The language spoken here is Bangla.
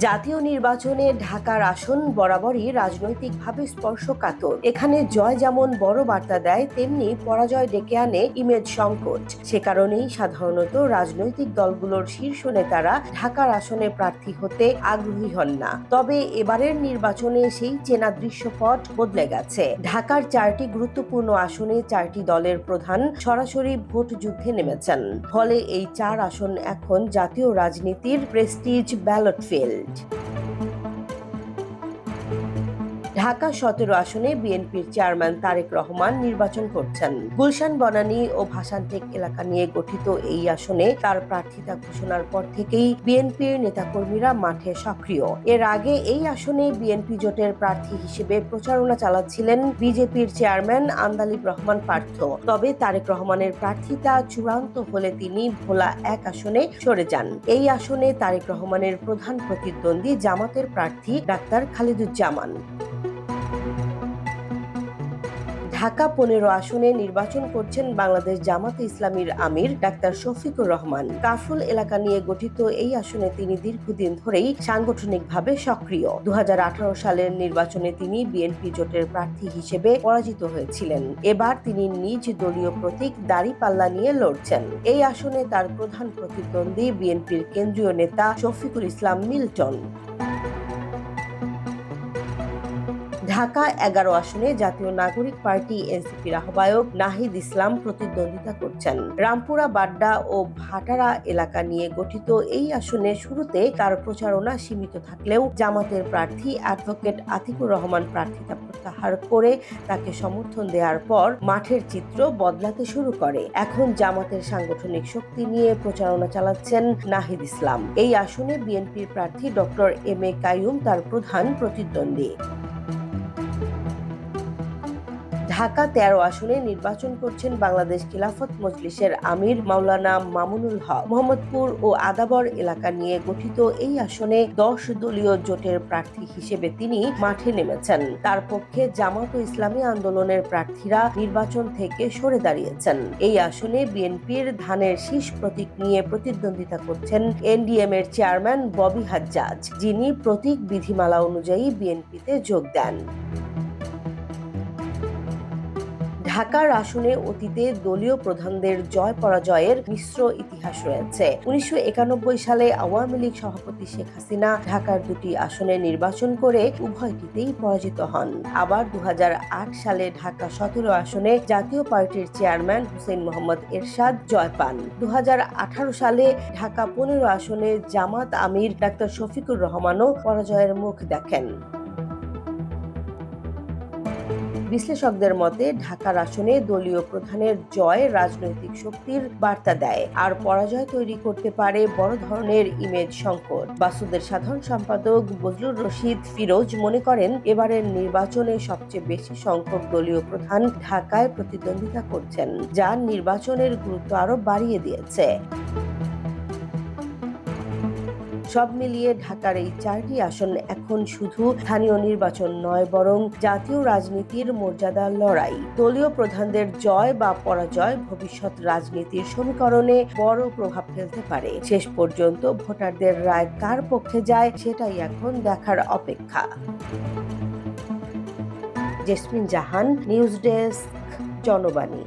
জাতীয় নির্বাচনে ঢাকার আসন বরাবরই রাজনৈতিকভাবে স্পর্শকাতর। এখানে জয় যেমন বড় বার্তা দেয়, তেমনি পরাজয় ডেকে আনে ইমেজ সংকট। সে কারণেই সাধারণত রাজনৈতিক দলগুলোর শীর্ষ নেতারা ঢাকার আসনে প্রার্থী হতে আগ্রহী হন না। তবে এবারের নির্বাচনে সেই চেনা দৃশ্যপট বদলে গেছে। ঢাকার 4টি গুরুত্বপূর্ণ আসনে 4টি দলের প্রধান সরাসরি ভোট যুদ্ধে নেমেছেন। ফলে এই 4 আসন এখন জাতীয় রাজনীতির প্রেস্টিজ ব্যালট ফিল্ড। ঢাকা 17 আসনে বিএনপির চেয়ারম্যান তারেক রহমান নির্বাচন করছেন। গুলশান বনানী ও ভাসানটেক এলাকা নিয়ে গঠিত এই আসনে তার প্রার্থিতা ঘোষণার পর থেকেই বিএনপির নেতাকর্মীরা মাঠে সক্রিয়। এর আগে এই আসনে বিএনপি জোটের প্রার্থী হিসেবে প্রচারণা চালাচ্ছিলেন বিজেপির চেয়ারম্যান আন্দালিব রহমান পার্থ। তবে তারেক রহমানের প্রার্থিতা চূড়ান্ত হলে তিনি ভোলা 1 আসনে সরে যান। এই আসনে তারেক রহমানের প্রধান প্রতিদ্বন্দ্বী জামাতের প্রার্থী ডাক্তার খালিদুজ্জামান। ঢাকা 15 আসনে নির্বাচন করছেন বাংলাদেশ জামাতে ইসলামীর আমির ডাক্তার শফিকুর রহমান। কাফরুল এলাকা নিয়ে গঠিত এই আসনে তিনি দীর্ঘদিন ধরেই সাংগঠনিকভাবে সক্রিয়। 2018 সালের নির্বাচনে তিনি বিএনপি জোটের প্রার্থী হিসেবে পরাজিত হয়েছিলেন। এবার তিনি নিজ দলীয় প্রতীক দাঁড়িপাল্লা নিয়ে লড়ছেন। এই আসনে তার প্রধান প্রতিদ্বন্দ্বী বিএনপির কেন্দ্রীয় নেতা শফিকুল ইসলাম মিল্টন। ঢাকা 11 আসনে জাতীয় নাগরিক পার্টি এনসিপির আহ্বায়ক নাহিদ ইসলাম প্রতিদ্বন্দ্বিতা করছেন। রামপুরা, বাড্ডা ও ভাটারা এলাকা নিয়ে গঠিত এই আসনে শুরুতে তার প্রচারণা সীমিত থাকলেও জামাতের প্রার্থী অ্যাডভোকেট আতিকুর রহমান প্রার্থিতা প্রত্যাহার করে তাকে সমর্থন দেওয়ার পর মাঠের চিত্র বদলাতে শুরু করে। এখন জামাতের সাংগঠনিক শক্তি নিয়ে প্রচারণা চালাচ্ছেন নাহিদ ইসলাম। এই আসনে বিএনপির প্রার্থী ডক্টর এম এ কাইয়ুম তার প্রধান প্রতিদ্বন্দ্বী। ঢাকা 13 আসনে নির্বাচন করছেন বাংলাদেশ খিলাফত মজলিসের আমির মাওলানা মামুনুল হক। মোহাম্মদপুর ও আদাবর এলাকা নিয়ে গঠিত এই আসনে 10 দলীয় জোটের প্রার্থী হিসেবে তিনি মাঠে নেমেছেন। তার পক্ষে জামাত ও ইসলামী আন্দোলনের প্রার্থীরা নির্বাচন থেকে সরে দাঁড়িয়েছেন। এই আসনে বিএনপির ধানের শীষ প্রতীক নিয়ে প্রতিদ্বন্দ্বিতা করছেন এনডিএম এর চেয়ারম্যান ববি হাজ্জাজ, যিনি প্রতীক বিধিমালা অনুযায়ী বিএনপিতে যোগ দেন। ঢাকার আসনে অতীতে দলীয় প্রধানদের জয় পরাজয়ের মিশ্র ইতিহাস রয়েছে। 1991 সালে আওয়ামী লীগ সভাপতি শেখ হাসিনা ঢাকার 2টি আসনে নির্বাচন করে উভয়টিতেই পরাজিত হন। আবার 2008 সালে ঢাকা 17 আসনে জাতীয় পার্টির চেয়ারম্যান হুসেইন মোহাম্মদ এরশাদ জয় পান। 2018 সালে ঢাকা 15 আসনে জামাত আমির ডাক্তার শফিকুর রহমানও পরাজয়ের মুখ দেখেন। বিশ্লেষকদের মতে ঢাকার আসনে দলীয় প্রধানের জয় রাজনৈতিক শক্তির বার্তা দেয়, আর পরাজয় তৈরি করতে পারে বড় ধরনের ইমেজ সংকট। বাসুদের সাধারণ সম্পাদক বজলুর রশিদ ফিরোজ মনে করেন, এবারের নির্বাচনে সবচেয়ে বেশি সংখ্যক দলীয় প্রধান ঢাকায় প্রতিদ্বন্দ্বিতা করছেন, যা নির্বাচনের গুরুত্ব আরো বাড়িয়ে দিয়েছে। সব মিলিয়ে ঢাকার এই 4টি আসন এখন শুধু স্থানীয় নির্বাচন নয়, বরং জাতীয় রাজনীতির মর্যাদার লড়াই। দলীয় প্রধানদের জয় বা পরাজয় ভবিষ্যৎ রাজনীতির সমীকরণে বড় প্রভাব ফেলতে পারে। শেষ পর্যন্ত ভোটারদের রায় কার পক্ষে যায়, সেটাই এখন দেখার অপেক্ষা। জেসমিন জাহান, নিউজ ডেস্ক, জনবাণী।